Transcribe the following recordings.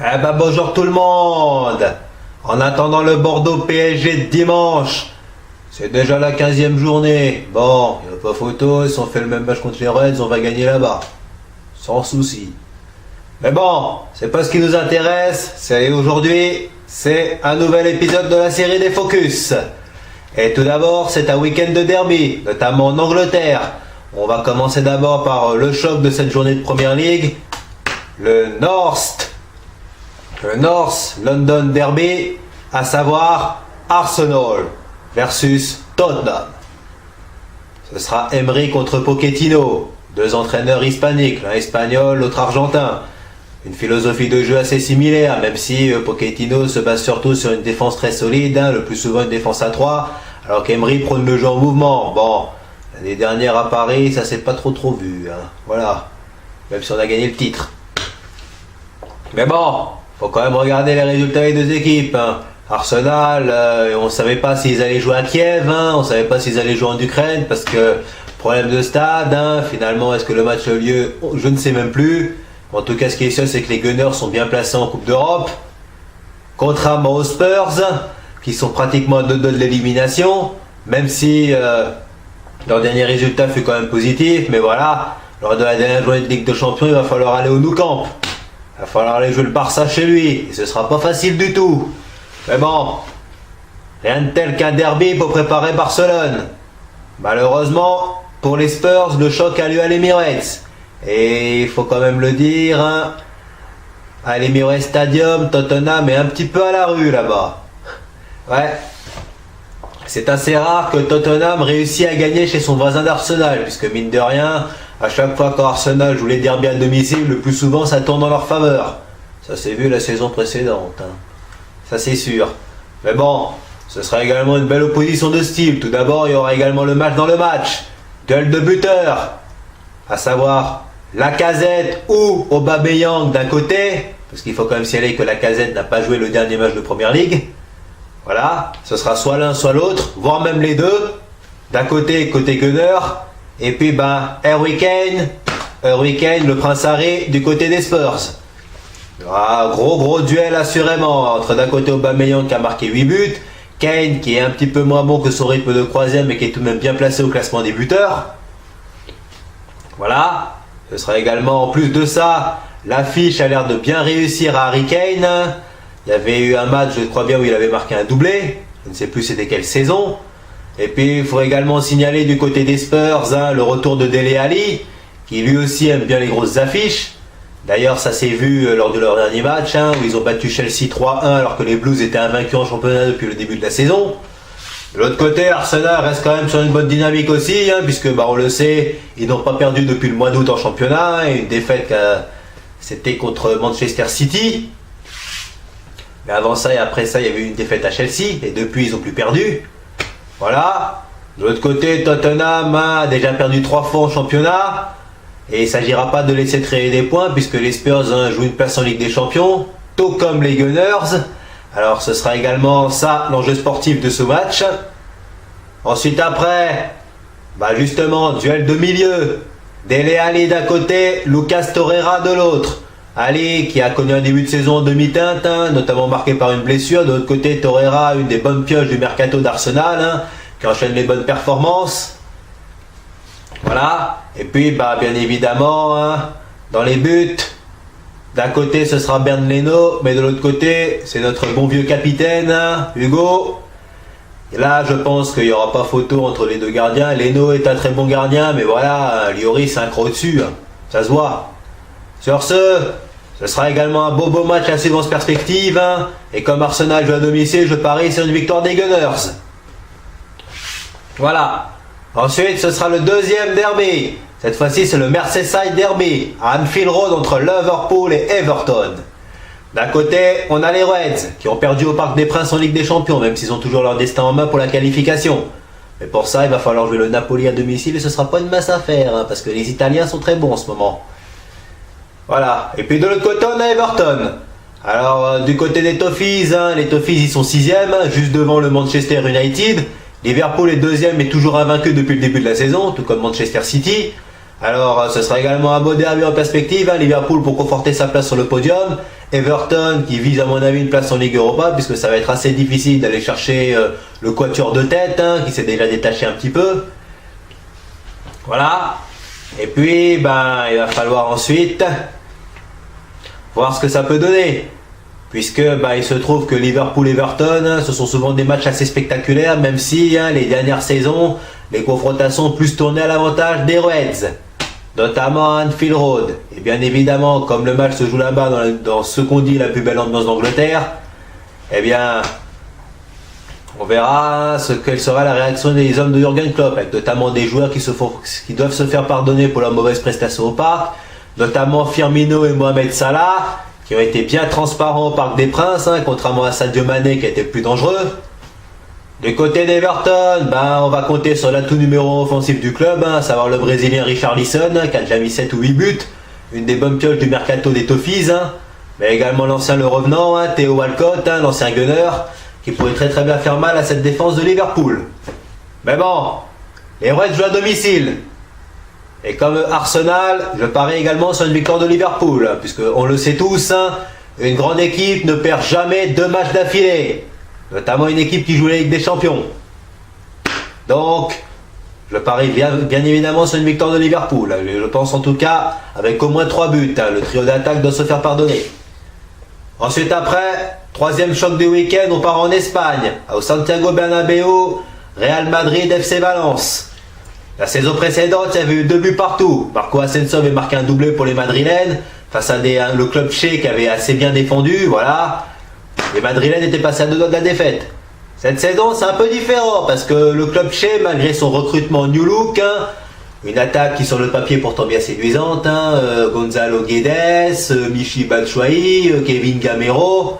Eh ben bonjour tout le monde. En attendant le Bordeaux PSG de dimanche, c'est déjà la 15e journée. Bon, il n'y a pas photo, si on fait le même match contre les Reds, on va gagner là-bas. Sans souci. Mais bon, c'est pas ce qui nous intéresse. C'est aujourd'hui, c'est un nouvel épisode de la série des Focus. Et tout d'abord, c'est un week-end de derby, notamment en Angleterre. On va commencer d'abord par le choc de cette journée de Première League. Le North London Derby, à savoir Arsenal versus Tottenham. Ce sera Emery contre Pochettino, deux entraîneurs hispaniques, l'un espagnol, l'autre argentin. Une philosophie de jeu assez similaire, même si Pochettino se base surtout sur une défense très solide, le plus souvent une défense à 3, alors qu'Emery prône le jeu en mouvement. Bon, l'année dernière à Paris, ça s'est pas trop vu, voilà, même si on a gagné le titre. Mais bon, faut quand même regarder les résultats des deux équipes. Arsenal, on ne savait pas s'ils allaient jouer à Kiev, on ne savait pas s'ils allaient jouer en Ukraine, parce que problème de stade, finalement, est-ce que le match a eu lieu? Je ne sais même plus. En tout cas, ce qui est sûr, c'est que les Gunners sont bien placés en Coupe d'Europe, contrairement aux Spurs, qui sont pratiquement à 2 de l'élimination, même si leur dernier résultat fut quand même positif, mais voilà, lors de la dernière journée de Ligue des Champions, il va falloir aller au Nou Camp. Il va falloir aller jouer le Barça chez lui, et ce sera pas facile du tout. Mais bon, rien de tel qu'un derby pour préparer Barcelone. Malheureusement, pour les Spurs, le choc a lieu à l'Emirates. Et il faut quand même le dire, à l'Emirates Stadium, Tottenham est un petit peu à la rue là-bas. Ouais. C'est assez rare que Tottenham réussisse à gagner chez son voisin d'Arsenal, puisque mine de rien, à chaque fois qu'Arsenal joue les derbies à domicile, le plus souvent ça tourne en leur faveur. Ça s'est vu la saison précédente. Ça c'est sûr. Mais bon, ce sera également une belle opposition de style. Tout d'abord, il y aura également le match dans le match. Duel de buteurs. À savoir Lacazette ou Aubameyang d'un côté. Parce qu'il faut quand même signaler que Lacazette n'a pas joué le dernier match de Première Ligue. Voilà. Ce sera soit l'un soit l'autre, voire même les deux. D'un côté Gunner. Et puis Harry Kane, le prince Harry du côté des Spurs. Il y aura un gros duel assurément entre d'un côté Aubameyang qui a marqué 8 buts, Kane qui est un petit peu moins bon que son rythme de croisière mais qui est tout de même bien placé au classement des buteurs. Voilà, ce sera également en plus de ça, l'affiche a l'air de bien réussir à Harry Kane. Il y avait eu un match, je crois bien, où il avait marqué un doublé, je ne sais plus c'était quelle saison. Et puis il faut également signaler du côté des Spurs le retour de Dele Alli, qui lui aussi aime bien les grosses affiches. D'ailleurs ça s'est vu lors de leur dernier match, où ils ont battu Chelsea 3-1 alors que les Blues étaient invaincus en championnat depuis le début de la saison. De l'autre côté, Arsenal reste quand même sur une bonne dynamique aussi, puisque on le sait, ils n'ont pas perdu depuis le mois d'août en championnat, et une défaite c'était contre Manchester City. Mais avant ça et après ça, il y avait eu une défaite à Chelsea, et depuis ils n'ont plus perdu. Voilà. De l'autre côté, Tottenham a déjà perdu 3 fois en championnat. Et il ne s'agira pas de laisser traîner des points puisque les Spurs jouent une place en Ligue des Champions, tout comme les Gunners. Alors ce sera également ça l'enjeu sportif de ce match. Ensuite après, justement, duel de milieu. Dele Alli d'un côté, Lucas Torreira de l'autre. Ali qui a connu un début de saison en demi-teinte, notamment marqué par une blessure. De l'autre côté, Torreira, une des bonnes pioches du mercato d'Arsenal, qui enchaîne les bonnes performances. Voilà. Et puis, bien évidemment, dans les buts, d'un côté ce sera Bernd Leno, mais de l'autre côté, c'est notre bon vieux capitaine, Hugo. Et là, je pense qu'il n'y aura pas photo entre les deux gardiens. Leno est un très bon gardien, mais voilà, Lloris c'est un croc au-dessus, ça se voit. Sur ce sera également un beau match à suivre en perspective. Et comme Arsenal joue à domicile, je parie sur une victoire des Gunners. Voilà. Ensuite, ce sera le deuxième derby. Cette fois-ci, c'est le Merseyside Derby, à Anfield Road entre Liverpool et Everton. D'un côté, on a les Reds, qui ont perdu au Parc des Princes en Ligue des Champions, même s'ils ont toujours leur destin en main pour la qualification. Mais pour ça, il va falloir jouer le Napoli à domicile et ce sera pas une masse à faire, parce que les Italiens sont très bons en ce moment. Voilà. Et puis de l'autre côté, on a Everton. Alors, du côté des Toffees, les Toffees, ils sont 6e, juste devant le Manchester United. Liverpool est 2e, mais toujours invaincu depuis le début de la saison, tout comme Manchester City. Alors, ce sera également un beau derby en perspective, Liverpool pour conforter sa place sur le podium. Everton qui vise à mon avis une place en Ligue Europa, puisque ça va être assez difficile d'aller chercher le quatuor de tête, hein, qui s'est déjà détaché un petit peu. Voilà. Et puis, il va falloir ensuite voir ce que ça peut donner. Puisque il se trouve que Liverpool-Everton, ce sont souvent des matchs assez spectaculaires, même si les dernières saisons, les confrontations ont plus tourné à l'avantage des Reds, notamment à Anfield Road. Et bien évidemment, comme le match se joue là-bas dans ce qu'on dit la plus belle ambiance d'Angleterre, eh bien, on verra quelle sera la réaction des hommes de Jürgen Klopp, avec notamment des joueurs qui doivent se faire pardonner pour leur mauvaise prestation au parc, notamment Firmino et Mohamed Salah, qui ont été bien transparents au Parc des Princes, contrairement à Sadio Mané qui a été plus dangereux. Du côté d'Everton, on va compter sur l'atout numéro 1 offensif du club, à savoir le Brésilien Richarlison, qui a déjà mis 7 ou 8 buts, une des bonnes pioches du mercato des Toffees, mais également l'ancien le revenant, Theo Walcott, l'ancien gunner, qui pourrait très très bien faire mal à cette défense de Liverpool. Mais bon, les Reds jouent à domicile. Et comme Arsenal, je parie également sur une victoire de Liverpool, puisque on le sait tous, une grande équipe ne perd jamais 2 matchs d'affilée, notamment une équipe qui joue la Ligue des Champions. Donc, je parie bien évidemment sur une victoire de Liverpool. Je pense en tout cas avec au moins 3 buts. Le trio d'attaque doit se faire pardonner. Ensuite après, troisième choc du week-end, on part en Espagne, au Santiago Bernabéu, Real Madrid FC Valence. La saison précédente, il y avait eu 2 buts partout. Marco Asensio avait marqué un doublé pour les Madrilènes, face à le club tchèque qui avait assez bien défendu, voilà. Les Madrilènes étaient passés à 2 doigts de la défaite. Cette saison, c'est un peu différent, parce que le club tchèque, malgré son recrutement New Look, une attaque qui sur le papier pourtant bien séduisante, Gonzalo Guedes, Michy Batshuayi, Kevin Gamero,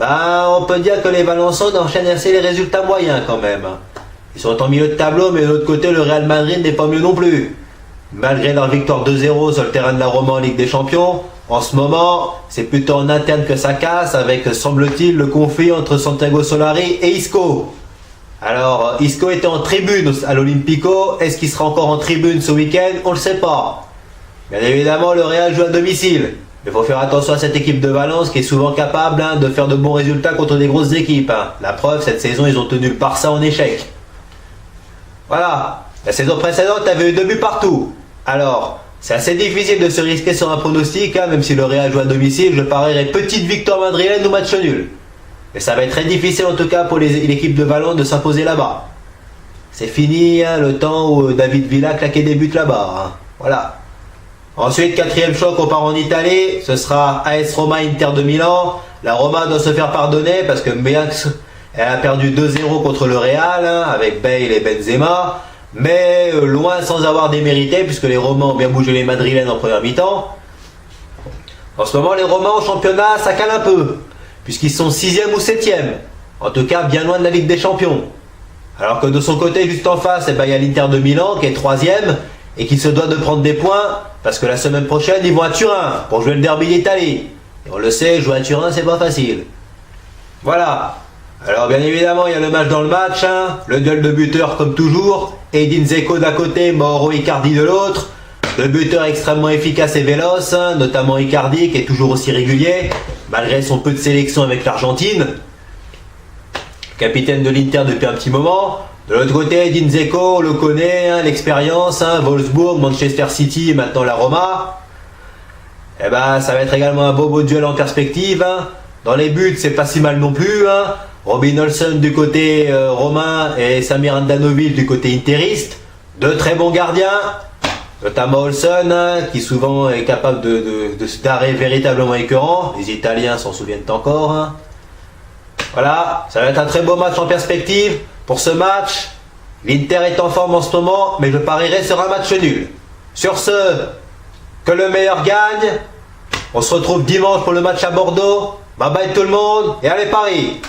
on peut dire que les Valençons enchaînent assez les résultats moyens quand même. Ils sont en milieu de tableau, mais de l'autre côté, le Real Madrid n'est pas mieux non plus. Malgré leur victoire 2-0 sur le terrain de la Roma en Ligue des Champions, en ce moment, c'est plutôt en interne que ça casse, avec, semble-t-il, le conflit entre Santiago Solari et Isco. Alors, Isco était en tribune à l'Olympico, est-ce qu'il sera encore en tribune ce week-end? On ne le sait pas. Bien évidemment, le Real joue à domicile. Mais il faut faire attention à cette équipe de Valence qui est souvent capable de faire de bons résultats contre des grosses équipes. La preuve, cette saison, ils ont tenu le Barça en échec. Voilà, la saison précédente avait eu 2 buts partout. Alors, c'est assez difficile de se risquer sur un pronostic, même si le Real joue à domicile, je parierais petite victoire madrilène ou match nul. Mais ça va être très difficile en tout cas pour l'équipe de Valence de s'imposer là-bas. C'est fini le temps où David Villa claquait des buts là-bas. Voilà. Ensuite, quatrième choc, on part en Italie, ce sera AS Roma Inter de Milan. La Roma doit se faire pardonner parce que elle a perdu 2-0 contre le Real, avec Bale et Benzema, mais loin sans avoir démérité, puisque les Romains ont bien bougé les Madrilènes en première mi-temps. En ce moment, les Romains au championnat, ça cale un peu, puisqu'ils sont 6e ou 7e, en tout cas bien loin de la Ligue des Champions. Alors que de son côté, juste en face, il y a l'Inter de Milan, qui est 3e, et qui se doit de prendre des points, parce que la semaine prochaine, ils vont à Turin, pour jouer le derby d'Italie. Et on le sait, jouer à Turin, c'est pas facile. Voilà. Alors bien évidemment, il y a le match dans le match, le duel de buteurs comme toujours, Edin Dzeko d'un côté, Mauro Icardi de l'autre, 2 buteurs extrêmement efficaces et véloces, notamment Icardi qui est toujours aussi régulier, malgré son peu de sélection avec l'Argentine, capitaine de l'Inter depuis un petit moment. De l'autre côté, Edin Dzeko, on le connaît, l'expérience, Wolfsburg, Manchester City et maintenant la Roma. Et ça va être également un beau duel en perspective. Dans les buts, c'est pas si mal non plus. Robin Olsen du côté romain et Samir Handanovic du côté interiste. 2 très bons gardiens, notamment Olsen, qui souvent est capable d'arrêts véritablement écœurants. Les Italiens s'en souviennent encore. Voilà, ça va être un très beau match en perspective. Pour ce match, l'Inter est en forme en ce moment, mais je parierais sur un match nul. Sur ce, que le meilleur gagne. On se retrouve dimanche pour le match à Bordeaux. Bye bye tout le monde et allez Paris!